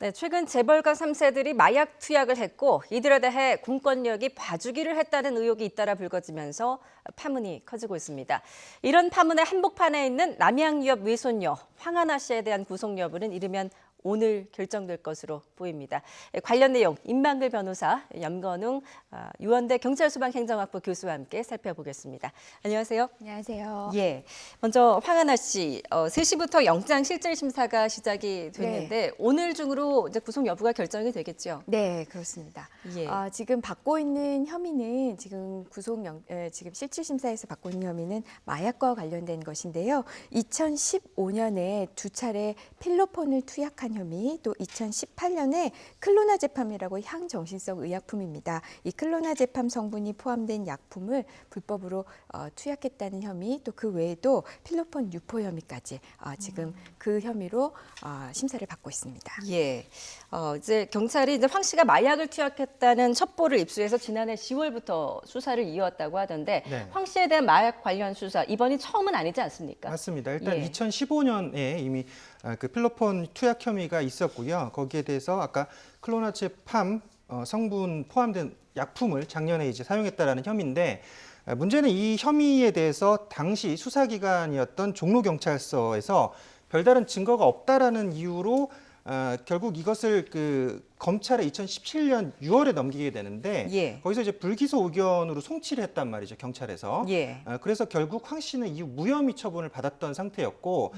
네, 최근 재벌가 3세들이 마약 투약을 했고 이들에 대해 공권력이 봐주기를 했다는 의혹이 잇따라 불거지면서 파문이 커지고 있습니다. 이런 파문의 한복판에 있는 남양유업 외손녀 황하나 씨에 대한 구속 여부는 이르면 오늘 결정될 것으로 보입니다. 관련 내용 임만글 변호사, 염건웅 유원대 경찰소방행정학부 교수와 함께 살펴보겠습니다. 안녕하세요. 안녕하세요. 예, 먼저 황하나 씨, 3시부터 영장실질심사가 시작이 됐는데 네. 오늘 중으로 이제 구속 여부가 결정이 되겠죠? 네, 그렇습니다. 예. 지금 받고 있는 혐의는 지금 지금 실질심사에서 받고 있는 혐의는 마약과 관련된 것인데요. 2015년에 두 차례 필로폰을 투약한 혐의, 또 2018년에 클로나제팜이라고 향정신성 의약품입니다. 이 클로나제팜 성분이 포함된 약품을 불법으로 투약했다는 혐의, 또 그 외에도 필로폰 유포 혐의까지 지금 그 혐의로 심사를 받고 있습니다. 예. 이제 경찰이 이제 황 씨가 마약을 투약했다는 첩보를 입수해서 지난해 10월부터 수사를 이어왔다고 하던데 네. 황 씨에 대한 마약 관련 수사 이번이 처음은 아니지 않습니까? 맞습니다. 일단 예. 2015년에 이미 그 필로폰 투약 혐의가 있었고요. 거기에 대해서 아까 클로나제팜 성분 포함된 약품을 작년에 이제 사용했다라는 혐의인데 문제는 이 혐의에 대해서 당시 수사기관이었던 종로경찰서에서 별다른 증거가 없다라는 이유로 결국 이것을 검찰에 2017년 6월에 넘기게 되는데 예. 거기서 이제 불기소 의견으로 송치를 했단 말이죠, 경찰에서. 예. 그래서 결국 황 씨는 이후 무혐의 처분을 받았던 상태였고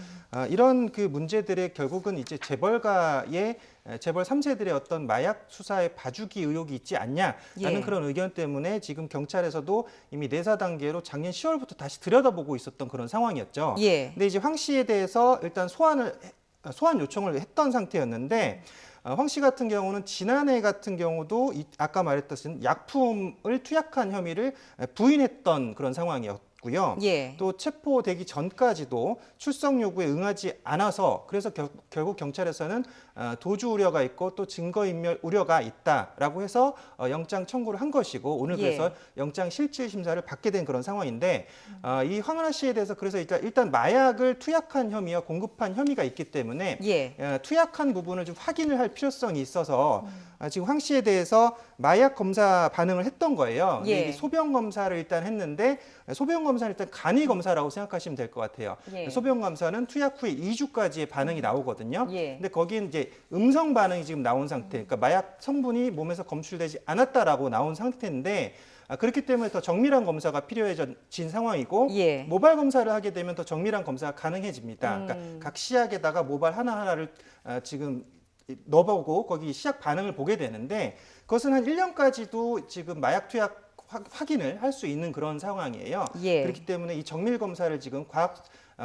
이런 그 문제들의 결국은 이제 재벌 3세들의 어떤 마약 수사에 봐주기 의혹이 있지 않냐라는 예. 그런 의견 때문에 지금 경찰에서도 이미 내사 단계로 작년 10월부터 다시 들여다보고 있었던 그런 상황이었죠. 예. 근데 이제 황 씨에 대해서 일단 소환 요청을 했던 상태였는데 황 씨 같은 경우는 지난해 같은 경우도 아까 말했듯이 약품을 투약한 혐의를 부인했던 그런 상황이었고요. 예. 또 체포되기 전까지도 출석 요구에 응하지 않아서 그래서 결국 경찰에서는 도주 우려가 있고 또 증거인멸 우려가 있다라고 해서 영장 청구를 한 것이고 오늘 그래서 예. 영장 실질 심사를 받게 된 그런 상황인데 이 황하나 씨에 대해서 그래서 일단 마약을 투약한 혐의와 공급한 혐의가 있기 때문에 예. 투약한 부분을 좀 확인을 할 필요성이 있어서 지금 황 씨에 대해서 마약 검사 반응을 했던 거예요. 근데 예. 이게 소변 검사를 일단 했는데 소변 검사는 일단 간이 검사라고 생각하시면 될 것 같아요. 예. 소변 검사는 투약 후에 2주까지의 반응이 나오거든요. 예. 근데 거기는 이제 음성 반응이 지금 나온 상태. 그러니까 마약 성분이 몸에서 검출되지 않았다라고 나온 상태인데 그렇기 때문에 더 정밀한 검사가 필요해진 상황이고 예. 모발 검사를 하게 되면 더 정밀한 검사가 가능해집니다. 그러니까 각 시약에다가 모발 하나하나를 지금 넣어보고 거기 시약 반응을 보게 되는데 그것은 한 1년까지도 지금 마약 투약 확인을 할 수 있는 그런 상황이에요. 예. 그렇기 때문에 이 정밀 검사를 지금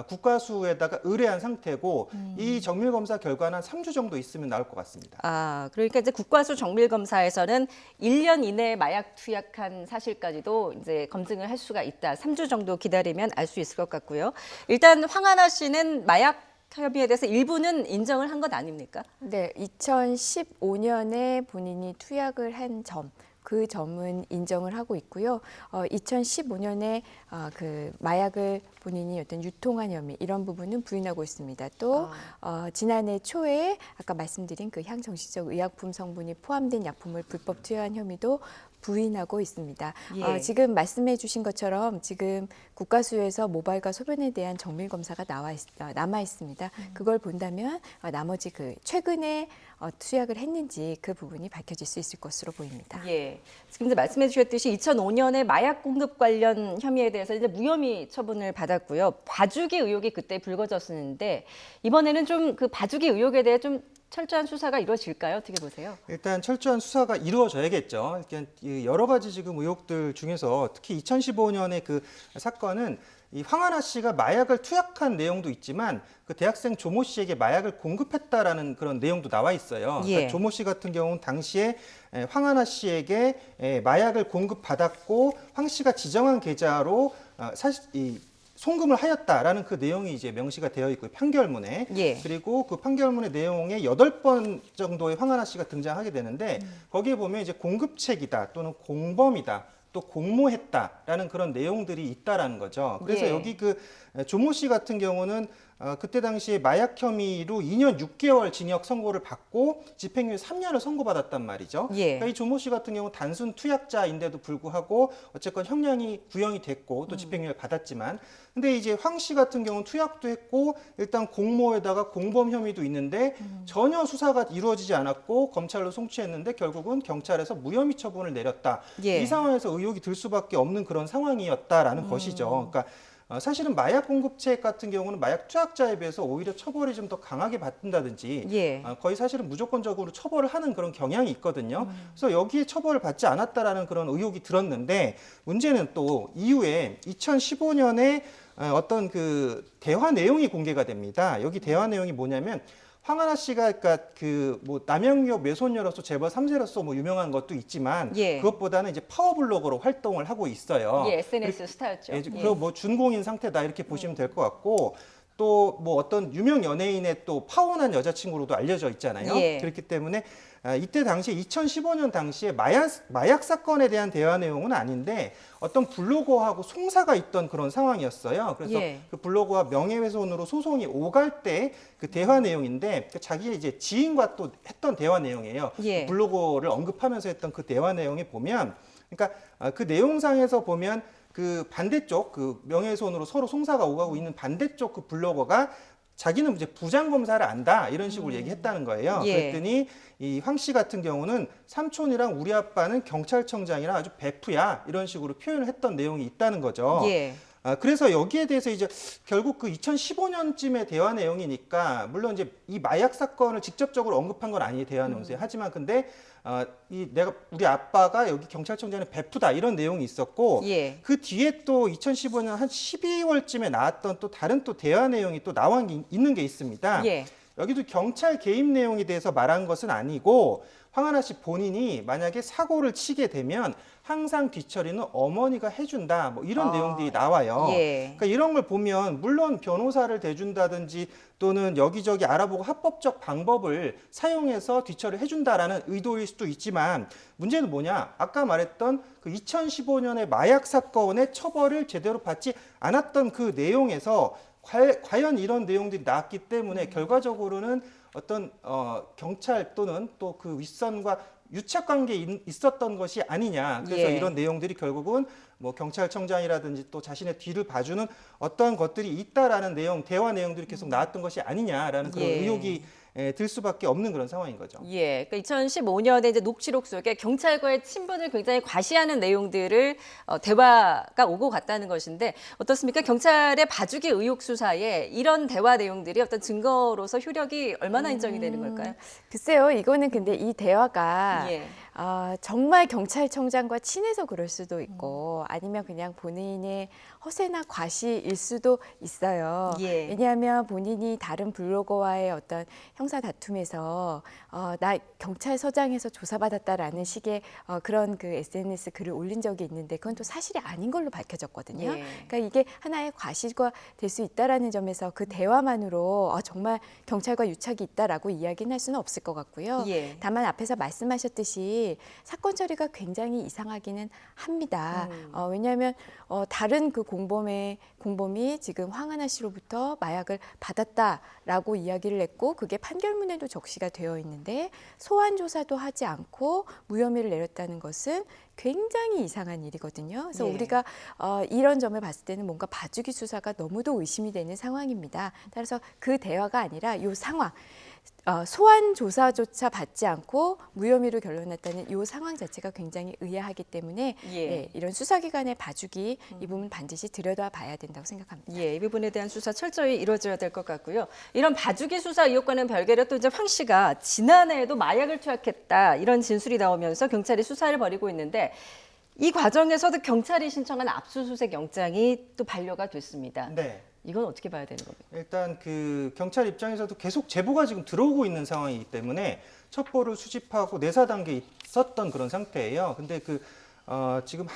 국가수에다가 의뢰한 상태고 이 정밀 검사 결과는 한 3주 정도 있으면 나올 것 같습니다. 그러니까 이제 국과수 정밀 검사에서는 1년 이내에 마약 투약한 사실까지도 이제 검증을 할 수가 있다. 3주 정도 기다리면 알 수 있을 것 같고요. 일단 황하나 씨는 마약 혐의에 대해서 일부는 인정을 한 것 아닙니까? 네, 2015년에 본인이 투약을 한 점. 그 점은 인정을 하고 있고요. 2015년에 그 마약을 본인이 어떤 유통한 혐의 이런 부분은 부인하고 있습니다. 또 지난해 초에 아까 말씀드린 그 향정신적 의약품 성분이 포함된 약품을 불법 투여한 혐의도 부인하고 있습니다. 예. 지금 말씀해 주신 것처럼 지금 국가수에서 모발과 소변에 대한 정밀 검사가 남아 있습니다. 그걸 본다면 나머지 최근에 투약을 했는지 그 부분이 밝혀질 수 있을 것으로 보입니다. 예. 지금 이제 말씀해 주셨듯이 2005년에 마약 공급 관련 혐의에 대해서 이제 무혐의 처분을 받았고요. 봐주기 의혹이 그때 불거졌었는데 이번에는 좀 그 봐주기 의혹에 대해 좀 철저한 수사가 이루어질까요? 어떻게 보세요? 일단 철저한 수사가 이루어져야겠죠. 여러 가지 지금 의혹들 중에서 특히 2015년의 그 사건은 이 황하나 씨가 마약을 투약한 내용도 있지만 그 대학생 조모 씨에게 마약을 공급했다라는 그런 내용도 나와 있어요. 예. 그러니까 조모 씨 같은 경우는 당시에 황하나 씨에게 마약을 공급받았고 황 씨가 지정한 계좌로 사실 송금을 하였다라는 그 내용이 이제 명시가 되어 있고 판결문에 예. 그리고 그 판결문의 내용에 8번 정도의 황하나 씨가 등장하게 되는데 거기에 보면 이제 공급책이다 또는 공범이다 또 공모했다라는 그런 내용들이 있다라는 거죠. 그래서 예. 여기 그 조모 씨 같은 경우는 그때 당시에 마약 혐의로 2년 6개월 징역 선고를 받고 집행유예 3년을 선고받았단 말이죠. 예. 그러니까 이 조모 씨 같은 경우는 단순 투약자인데도 불구하고 어쨌건 형량이 구형이 됐고 또 집행유예 받았지만, 근데 이제 황 씨 같은 경우는 투약도 했고 일단 공모에다가 공범 혐의도 있는데 전혀 수사가 이루어지지 않았고 검찰로 송치했는데 결국은 경찰에서 무혐의 처분을 내렸다. 예. 이 상황에서 의혹이 들 수밖에 없는 그런 상황이었다라는 것이죠. 그러니까 사실은 마약 공급책 같은 경우는 마약 투약자에 비해서 오히려 처벌이 좀 더 강하게 받는다든지 예. 거의 사실은 무조건적으로 처벌을 하는 그런 경향이 있거든요. 그래서 여기에 처벌을 받지 않았다라는 그런 의혹이 들었는데, 문제는 또 이후에 2015년에 어떤 그 대화 내용이 공개가 됩니다. 여기 대화 내용이 뭐냐면, 황하나 씨가 그러니까 그 뭐 남양유업 매손녀로서 재벌 3세로서 뭐 유명한 것도 있지만 예. 그것보다는 이제 파워블로거로 활동을 하고 있어요. 예, SNS 스타였죠. 예, 그리고 뭐 준공인 상태다 이렇게 보시면 될 것 같고, 또 뭐 어떤 유명 연예인의 또 파혼한 여자친구로도 알려져 있잖아요. 예. 그렇기 때문에 이때 당시에 2015년 당시에 마약 사건에 대한 대화 내용은 아닌데 어떤 블로거하고 송사가 있던 그런 상황이었어요. 그래서 예. 그 블로거와 명예훼손으로 소송이 오갈 때 그 대화 내용인데, 자기의 이제 지인과 또 했던 대화 내용이에요. 예. 그 블로거를 언급하면서 했던 그 대화 내용에 보면, 그러니까 그 내용상에서 보면 그 반대쪽 그 명예훼손으로 서로 송사가 오가고 있는 반대쪽 그 블로거가 자기는 이제 부장 검사를 안다 이런 식으로 얘기했다는 거예요. 예. 그랬더니 이 황 씨 같은 경우는 삼촌이랑 우리 아빠는 경찰청장이라 아주 베프야 이런 식으로 표현을 했던 내용이 있다는 거죠. 예. 그래서 여기에 대해서 이제 결국 그 2015년쯤의 대화 내용이니까, 물론 이제 이 마약 사건을 직접적으로 언급한 건 아니에요, 대화 내용에서. 하지만 근데 우리 아빠가 여기 경찰청장은 베프다 이런 내용이 있었고, 예. 그 뒤에 또 2015년 한 12월쯤에 나왔던 또 다른 또 대화 내용이 또 있는 게 있습니다. 예. 여기도 경찰 개입 내용에 대해서 말한 것은 아니고, 황하나 씨 본인이 만약에 사고를 치게 되면 항상 뒤처리는 어머니가 해준다, 뭐 이런 내용들이 나와요. 예. 그러니까 이런 걸 보면 물론 변호사를 대준다든지 또는 여기저기 알아보고 합법적 방법을 사용해서 뒤처리를 해준다라는 의도일 수도 있지만, 문제는 뭐냐? 아까 말했던 그 2015년의 마약 사건의 처벌을 제대로 받지 않았던 그 내용에서 과연 이런 내용들이 나왔기 때문에 결과적으로는 어떤 경찰 또는 또 그 윗선과 유착 관계에 있었던 것이 아니냐. 그래서 예. 이런 내용들이 결국은 뭐 경찰청장이라든지 또 자신의 뒤를 봐주는 어떤 것들이 있다라는 내용, 대화 내용들이 계속 나왔던 것이 아니냐라는 그런 예. 의혹이 들 수밖에 없는 그런 상황인 거죠. 예, 그러니까 2015년에 이제 녹취록 속에 경찰과의 친분을 굉장히 과시하는 내용들을 대화가 오고 갔다는 것인데, 어떻습니까? 경찰의 봐주기 의혹 수사에 이런 대화 내용들이 어떤 증거로서 효력이 얼마나 인정이 되는 걸까요? 글쎄요, 이거는 근데 이 대화가 예. 정말 경찰청장과 친해서 그럴 수도 있고 아니면 그냥 본인의 허세나 과시일 수도 있어요. 예. 왜냐하면 본인이 다른 블로거와의 어떤 형사 다툼에서 나 경찰서장에서 조사받았다라는 식의 그런 그 SNS 글을 올린 적이 있는데 그건 또 사실이 아닌 걸로 밝혀졌거든요. 예. 그러니까 이게 하나의 과시가 될 수 있다라는 점에서 그 대화만으로 정말 경찰과 유착이 있다라고 이야기는 할 수는 없을 것 같고요. 예. 다만 앞에서 말씀하셨듯이 사건 처리가 굉장히 이상하기는 합니다. 왜냐하면 다른 그 공범이 지금 황하나 씨로부터 마약을 받았다라고 이야기를 했고 그게 판결문에도 적시가 되어 있는데 소환 조사도 하지 않고 무혐의를 내렸다는 것은 굉장히 이상한 일이거든요. 그래서 예. 우리가 이런 점을 봤을 때는 뭔가 봐주기 수사가 너무도 의심이 되는 상황입니다. 따라서 그 대화가 아니라 이 상황, 소환 조사조차 받지 않고 무혐의로 결론났다는 이 상황 자체가 굉장히 의아하기 때문에 예. 네, 이런 수사기관의 봐주기 이 부분 반드시 들여다봐야 된다고 생각합니다. 예, 이 부분에 대한 수사 철저히 이루어져야 될 것 같고요. 이런 봐주기 수사 의혹과는 별개로 또 이제 황 씨가 지난해에도 마약을 투약했다 이런 진술이 나오면서 경찰이 수사를 벌이고 있는데, 이 과정에서도 경찰이 신청한 압수수색 영장이 또 반려가 됐습니다. 네. 이건 어떻게 봐야 되는 겁니까? 일단 그 경찰 입장에서도 계속 제보가 지금 들어오고 있는 상황이기 때문에 첩보를 수집하고 내사 단계에 있었던 그런 상태예요. 근데 지금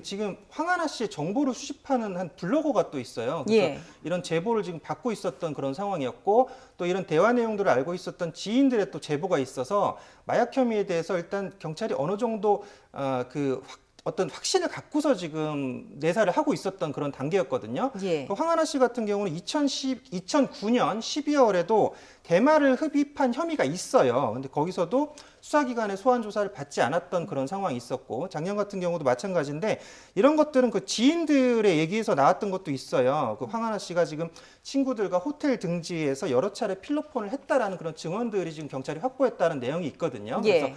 지금 황하나 씨의 정보를 수집하는 한 블로거가 또 있어요. 그래서 예. 이런 제보를 지금 받고 있었던 그런 상황이었고, 또 이런 대화 내용들을 알고 있었던 지인들의 또 제보가 있어서 마약 혐의에 대해서 일단 경찰이 어느 정도 어떤 확신을 갖고서 지금 내사를 하고 있었던 그런 단계였거든요. 예. 황하나 씨 같은 경우는 2009년 12월에도 대마를 흡입한 혐의가 있어요. 근데 거기서도 수사기관의 소환 조사를 받지 않았던 그런 상황이 있었고, 작년 같은 경우도 마찬가지인데, 이런 것들은 그 지인들의 얘기에서 나왔던 것도 있어요. 그 황하나 씨가 지금 친구들과 호텔 등지에서 여러 차례 필로폰을 했다라는 그런 증언들이 지금 경찰이 확보했다는 내용이 있거든요. 예. 그래서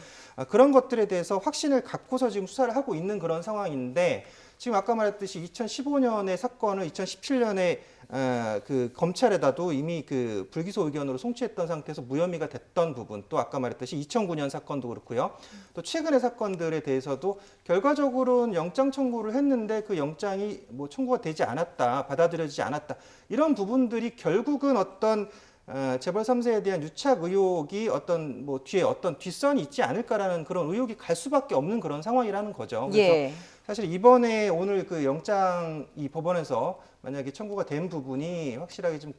그런 것들에 대해서 확신을 갖고서 지금 수사를 하고 있는 그런 상황인데, 지금 아까 말했듯이 2015년의 사건을 2017년에 그 검찰에다도 이미 그 불기소 의견으로 송치했던 상태에서 무혐의가 됐던 부분, 또 아까 말했듯이 2009년 사건도 그렇고요. 또 최근의 사건들에 대해서도 결과적으로는 영장 청구를 했는데 그 영장이 뭐 청구가 되지 않았다, 받아들여지지 않았다. 이런 부분들이 결국은 어떤 재벌 3세에 대한 유착 의혹이 어떤 뭐 뒤에 어떤 뒷선이 있지 않을까라는 그런 의혹이 갈 수밖에 없는 그런 상황이라는 거죠. 그래서 예. 사실 이번에 오늘 그 영장 이 법원에서 만약에 청구가 된 부분이 확실하게 좀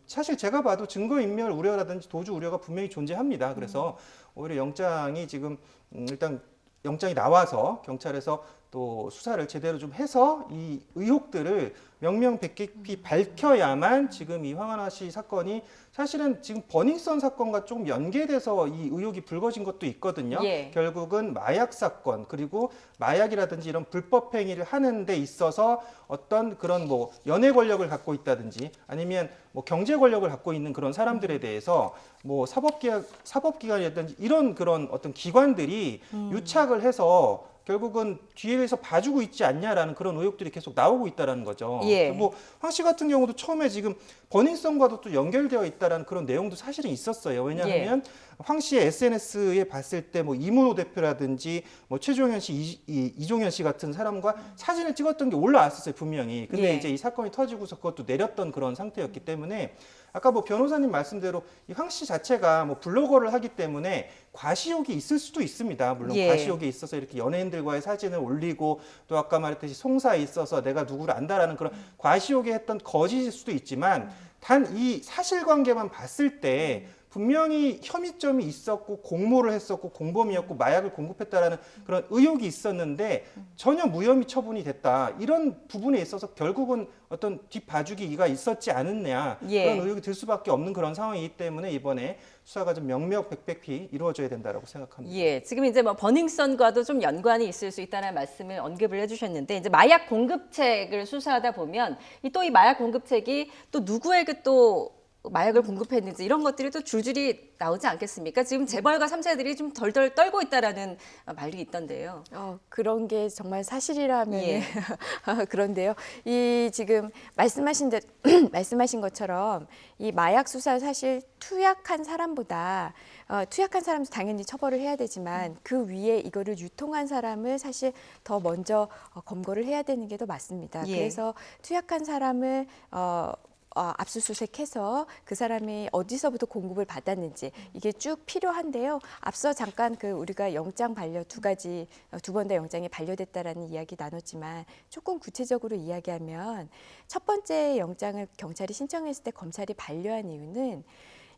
사실 제가 봐도 증거인멸 우려라든지 도주 우려가 분명히 존재합니다. 그래서 오히려 영장이 지금 일단 영장이 나와서 경찰에서 또 수사를 제대로 좀 해서 이 의혹들을 명명백백히 밝혀야만 지금 이 황하나 씨 사건이 사실은 지금 버닝썬 사건과 조금 연계돼서 이 의혹이 불거진 것도 있거든요. 예. 결국은 마약 사건, 그리고 마약이라든지 이런 불법 행위를 하는 데 있어서 어떤 그런 뭐 연예 권력을 갖고 있다든지 아니면 뭐 경제 권력을 갖고 있는 그런 사람들에 대해서 뭐 사법기관이라든지 이런 그런 어떤 기관들이 유착을 해서 결국은 뒤에서 봐주고 있지 않냐라는 그런 의혹들이 계속 나오고 있다라는 거죠. 예. 뭐 황 씨 같은 경우도 처음에 지금 버닝썬과도 또 연결되어 있다라는 그런 내용도 사실은 있었어요. 왜냐하면 황 씨의 SNS에 봤을 때 뭐 이문호 대표라든지 뭐 최종현 씨, 이종현 씨 같은 사람과 사진을 찍었던 게 올라왔었어요, 분명히. 근데 예. 이제 이 사건이 터지고서 그것도 내렸던 그런 상태였기 때문에 아까 뭐 변호사님 말씀대로 이 황 씨 자체가 뭐 블로거를 하기 때문에 과시욕이 있을 수도 있습니다. 물론 예. 과시욕이 있어서 이렇게 연예인들과의 사진을 올리고 또 아까 말했듯이 송사에 있어서 내가 누구를 안다라는 그런 과시욕에 했던 거짓일 수도 있지만 단 이 사실관계만 봤을 때 분명히 혐의점이 있었고 공모를 했었고 공범이었고 마약을 공급했다라는 그런 의혹이 있었는데 전혀 무혐의 처분이 됐다. 이런 부분에 있어서 결국은 어떤 뒷봐주기가 있었지 않았냐. 예. 그런 의혹이 들 수밖에 없는 그런 상황이기 때문에 이번에 수사가 좀 명명백백히 이루어져야 된다라고 생각합니다. 예, 지금 이제 뭐 버닝썬과도 좀 연관이 있을 수 있다는 말씀을 언급을 해주셨는데 이제 마약 공급책을 수사하다 보면 또 이 마약 공급책이 또 누구에게 또 마약을 공급했는지 이런 것들이 또 줄줄이 나오지 않겠습니까? 지금 재벌가 3세들이 좀 덜덜 떨고 있다라는 말이 있던데요. 그런 게 정말 사실이라면 예. 그런데요. 이 지금 말씀하신 것처럼 이 마약 수사 사실 투약한 사람보다 투약한 사람도 당연히 처벌을 해야 되지만 그 위에 이거를 유통한 사람을 사실 더 먼저 검거를 해야 되는 게 더 맞습니다. 예. 그래서 투약한 사람을 압수수색해서 그 사람이 어디서부터 공급을 받았는지 이게 쭉 필요한데요. 앞서 잠깐 그 우리가 영장 반려 두 번 다 영장이 반려됐다라는 이야기 나눴지만 조금 구체적으로 이야기하면 첫 번째 영장을 경찰이 신청했을 때 검찰이 반려한 이유는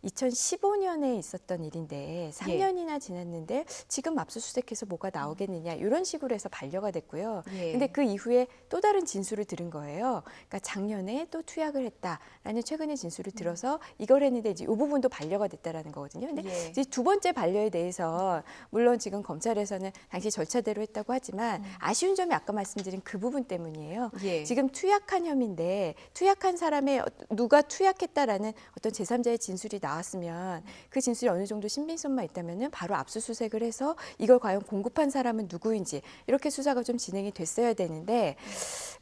2015년에 있었던 일인데 3년이나 지났는데 지금 압수수색해서 뭐가 나오겠느냐 이런 식으로 해서 반려가 됐고요. 예. 근데 그 이후에 또 다른 진술을 들은 거예요. 그러니까 작년에 또 투약을 했다라는 최근의 진술을 들어서 이걸 했는데 이제 이 부분도 반려가 됐다라는 거거든요. 근데 예. 이제 두 번째 반려에 대해서 물론 지금 검찰에서는 당시 절차대로 했다고 하지만 아쉬운 점이 아까 말씀드린 그 부분 때문이에요. 예. 지금 투약한 혐의인데 투약한 사람의 누가 투약했다라는 어떤 제3자의 진술이 나왔으면 그 진술이 어느 정도 신빙성만 있다면은 바로 압수수색을 해서 이걸 과연 공급한 사람은 누구인지 이렇게 수사가 좀 진행이 됐어야 되는데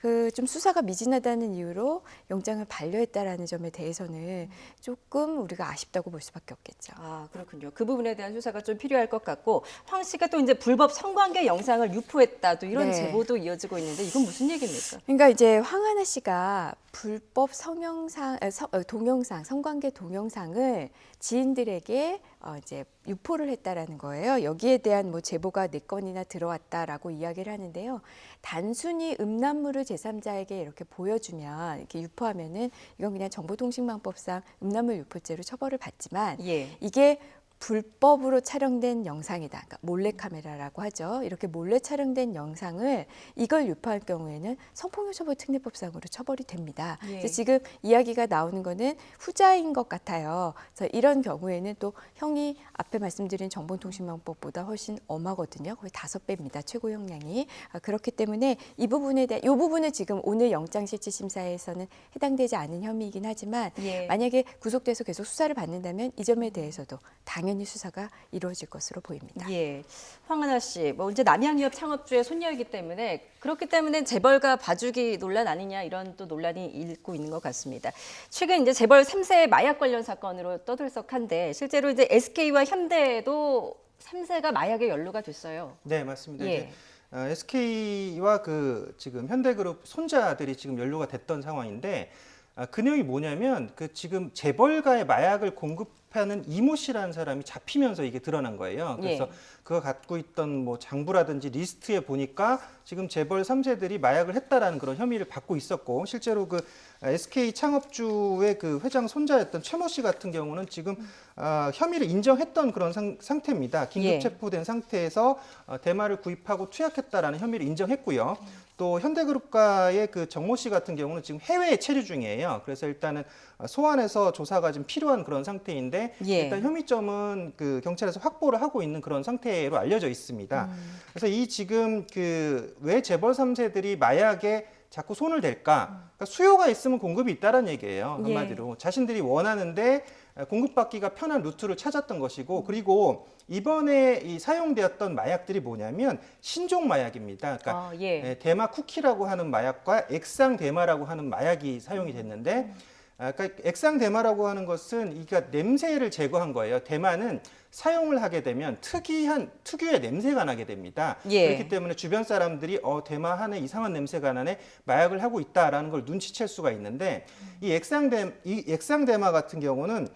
그 좀 수사가 미진하다는 이유로 영장을 반려했다라는 점에 대해서는 조금 우리가 아쉽다고 볼 수밖에 없겠죠. 아, 그렇군요. 그 부분에 대한 수사가 좀 필요할 것 같고 황 씨가 또 이제 불법 성관계 영상을 유포했다 또 이런 네. 제보도 이어지고 있는데 이건 무슨 얘기입니까? 그러니까 이제 황하나 씨가 불법 동영상, 성관계 동영상을 지인들에게 이제 유포를 했다라는 거예요. 여기에 대한 뭐 제보가 4건이나 들어왔다라고 이야기를 하는데요. 단순히 음란물을 제3자에게 이렇게 보여주면 이렇게 유포하면은 이건 그냥 정보통신망법상 음란물 유포죄로 처벌을 받지만 예. 이게 불법으로 촬영된 영상이다. 그러니까 몰래카메라라고 하죠. 이렇게 몰래 촬영된 영상을 이걸 유포할 경우에는 성폭력처벌 특례법상으로 처벌이 됩니다. 예. 그래서 지금 이야기가 나오는 거는 후자인 것 같아요. 그래서 이런 경우에는 또 형이 앞에 말씀드린 정보통신망법보다 훨씬 엄하거든요. 거의 5배입니다. 최고 형량이. 그렇기 때문에 이 부분에 대해 이 부분은 지금 오늘 영장실질심사에서는 해당되지 않은 혐의이긴 하지만 예. 만약에 구속돼서 계속 수사를 받는다면 이 점에 대해서도 당연히 수사가 이루어질 것으로 보입니다. 예, 황은하 씨, 뭐 이제 남양유업 창업주의 손녀이기 때문에 그렇기 때문에 재벌가 봐주기 논란 아니냐 이런 또 논란이 일고 있는 것 같습니다. 최근 이제 재벌 3세 마약 관련 사건으로 떠들썩한데 실제로 이제 SK와 현대도 3세가 마약에 연루가 됐어요. 네, 맞습니다. 예. 이제 SK와 그 지금 현대그룹 손자들이 지금 연루가 됐던 상황인데 그 내용이 뭐냐면 그 지금 재벌가의 마약을 공급하는 이모 씨라는 사람이 잡히면서 이게 드러난 거예요. 그래서 예. 그가 갖고 있던 뭐 장부라든지 리스트에 보니까 지금 재벌 3세들이 마약을 했다라는 그런 혐의를 받고 있었고 실제로 그 SK 창업주의 그 회장 손자였던 최모 씨 같은 경우는 지금 혐의를 인정했던 그런 상태입니다. 긴급 예. 체포된 상태에서 대마를 구입하고 투약했다라는 혐의를 인정했고요. 또 현대그룹과의 그 정모 씨 같은 경우는 지금 해외에 체류 중이에요. 그래서 일단은 소환해서 조사가 좀 필요한 그런 상태인데 예. 일단 혐의점은 그 경찰에서 확보를 하고 있는 그런 상태로 알려져 있습니다. 그래서 이 지금 그 왜 재벌 3세들이 마약에 자꾸 손을 댈까? 그러니까 수요가 있으면 공급이 있다는 얘기예요. 한마디로 자신들이 원하는데 공급받기가 편한 루트를 찾았던 것이고 그리고 이번에 이 사용되었던 마약들이 뭐냐면 신종 마약입니다. 그러니까 대마 쿠키라고 하는 마약과 액상 대마라고 하는 마약이 사용이 됐는데 그러니까 액상 대마라고 하는 것은 이가 냄새를 제거한 거예요. 대마는 사용을 하게 되면 특유의 냄새가 나게 됩니다. 예. 그렇기 때문에 주변 사람들이 대마 안에 이상한 냄새가 나네 마약을 하고 있다라는 걸 눈치챌 수가 있는데 이 액상 대마 같은 경우는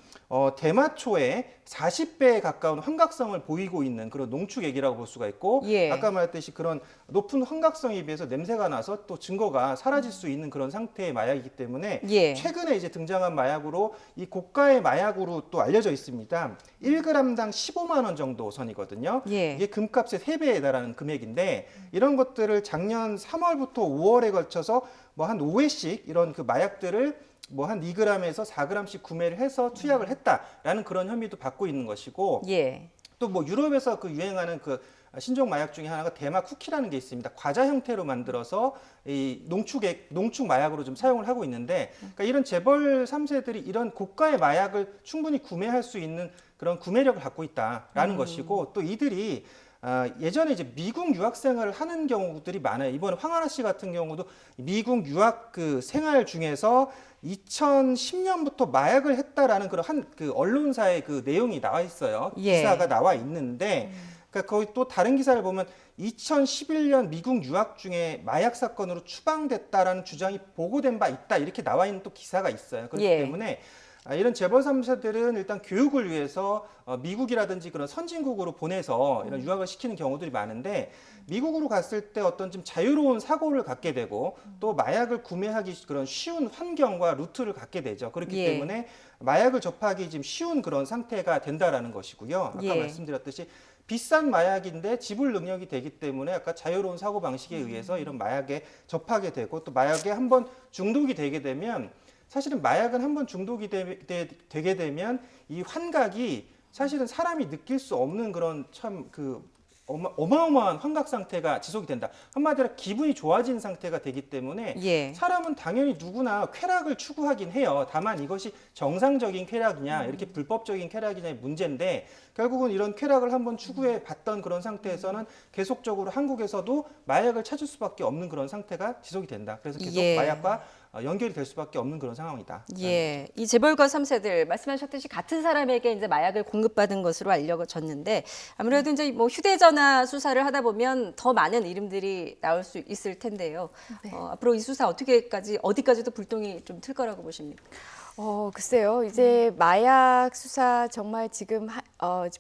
대마초에 40배에 가까운 환각성을 보이고 있는 그런 농축액이라고 볼 수가 있고 예. 아까 말했듯이 그런 높은 환각성에 비해서 냄새가 나서 또 증거가 사라질 수 있는 그런 상태의 마약이기 때문에 예. 최근에 이제 등장한 마약으로 이 고가의 마약으로 또 알려져 있습니다. 1g당 15만 원 정도 선이거든요. 예. 이게 금값의 3배에 달하는 금액인데 이런 것들을 작년 3월부터 5월에 걸쳐서 뭐 한 5회씩 이런 그 마약들을 뭐 한 2g에서 4g씩 구매를 해서 투약을 했다라는 그런 혐의도 받고 있는 것이고 예. 또 뭐 유럽에서 그 유행하는 그 신종 마약 중에 하나가 대마 쿠키라는 게 있습니다. 과자 형태로 만들어서 이 농축 마약으로 좀 사용을 하고 있는데 그러니까 이런 재벌 3세들이 이런 고가의 마약을 충분히 구매할 수 있는 그런 구매력을 갖고 있다라는 것이고 또 이들이 예전에 이제 미국 유학 생활을 하는 경우들이 많아요. 이번에 황하나 씨 같은 경우도 미국 유학 그 생활 중에서 2010년부터 마약을 했다라는 그런 그 언론사의 그 내용이 나와 있어요. 예. 기사가 나와 있는데 그러니까 거기 또 다른 기사를 보면 2011년 미국 유학 중에 마약 사건으로 추방됐다라는 주장이 보고된 바 있다 이렇게 나와 있는 또 기사가 있어요. 그렇기 예. 때문에 이런 재벌 3세들은 일단 교육을 위해서 미국이라든지 그런 선진국으로 보내서 이런 유학을 시키는 경우들이 많은데 미국으로 갔을 때 어떤 좀 자유로운 사고를 갖게 되고 또 마약을 구매하기 그런 쉬운 환경과 루트를 갖게 되죠. 그렇기 예. 때문에 마약을 접하기 좀 쉬운 그런 상태가 된다라는 것이고요. 아까 예. 말씀드렸듯이 비싼 마약인데 지불 능력이 되기 때문에 아까 자유로운 사고 방식에 의해서 이런 마약에 접하게 되고 또 마약에 한번 중독이 되게 되면 사실은 마약은 한번 중독이 되게 되면 이 환각이 사실은 사람이 느낄 수 없는 그런 참 그 어마어마한 환각 상태가 지속이 된다. 한마디로 기분이 좋아진 상태가 되기 때문에 예. 사람은 당연히 누구나 쾌락을 추구하긴 해요. 다만 이것이 정상적인 쾌락이냐 이렇게 불법적인 쾌락이냐의 문제인데 결국은 이런 쾌락을 한번 추구해 봤던 그런 상태에서는 계속적으로 한국에서도 마약을 찾을 수밖에 없는 그런 상태가 지속이 된다. 그래서 계속 예. 마약과 연결이 될 수밖에 없는 그런 상황이다. 예, 이 재벌가 3세들 말씀하셨듯이 같은 사람에게 이제 마약을 공급받은 것으로 알려졌는데 아무래도 이제 뭐 휴대전화 수사를 하다 보면 더 많은 이름들이 나올 수 있을 텐데요. 네. 앞으로 이 수사 어디까지도 불똥이 좀 틀 거라고 보십니까? 글쎄요. 이제 마약 수사 정말 지금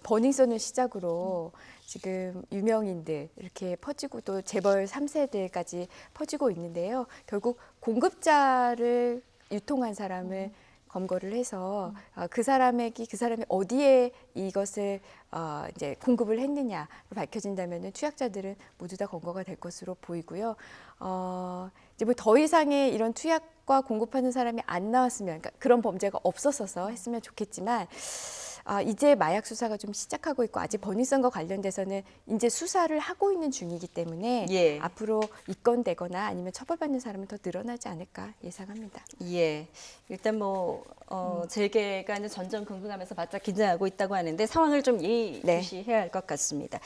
버닝썬을 시작으로 지금 유명인들 이렇게 퍼지고 또 재벌 3세들까지 퍼지고 있는데요. 결국 공급자를 유통한 사람을 검거를 해서 그 사람이 어디에 이것을 이제 공급을 했느냐로 밝혀진다면은 투약자들은 모두 다 검거가 될 것으로 보이고요. 이제 뭐 더 이상의 이런 투약과 공급하는 사람이 안 나왔으면, 그러니까 그런 범죄가 없었어서 했으면 좋겠지만. 이제 마약 수사가 좀 시작하고 있고 아직 버닝썬과 관련돼서는 이제 수사를 하고 있는 중이기 때문에 예. 앞으로 입건되거나 아니면 처벌받는 사람은 더 늘어나지 않을까 예상합니다. 예. 일단 뭐 재개가 전전긍긍하면서 바짝 긴장하고 있다고 하는데 상황을 좀 예의주시해야 할 것 같습니다.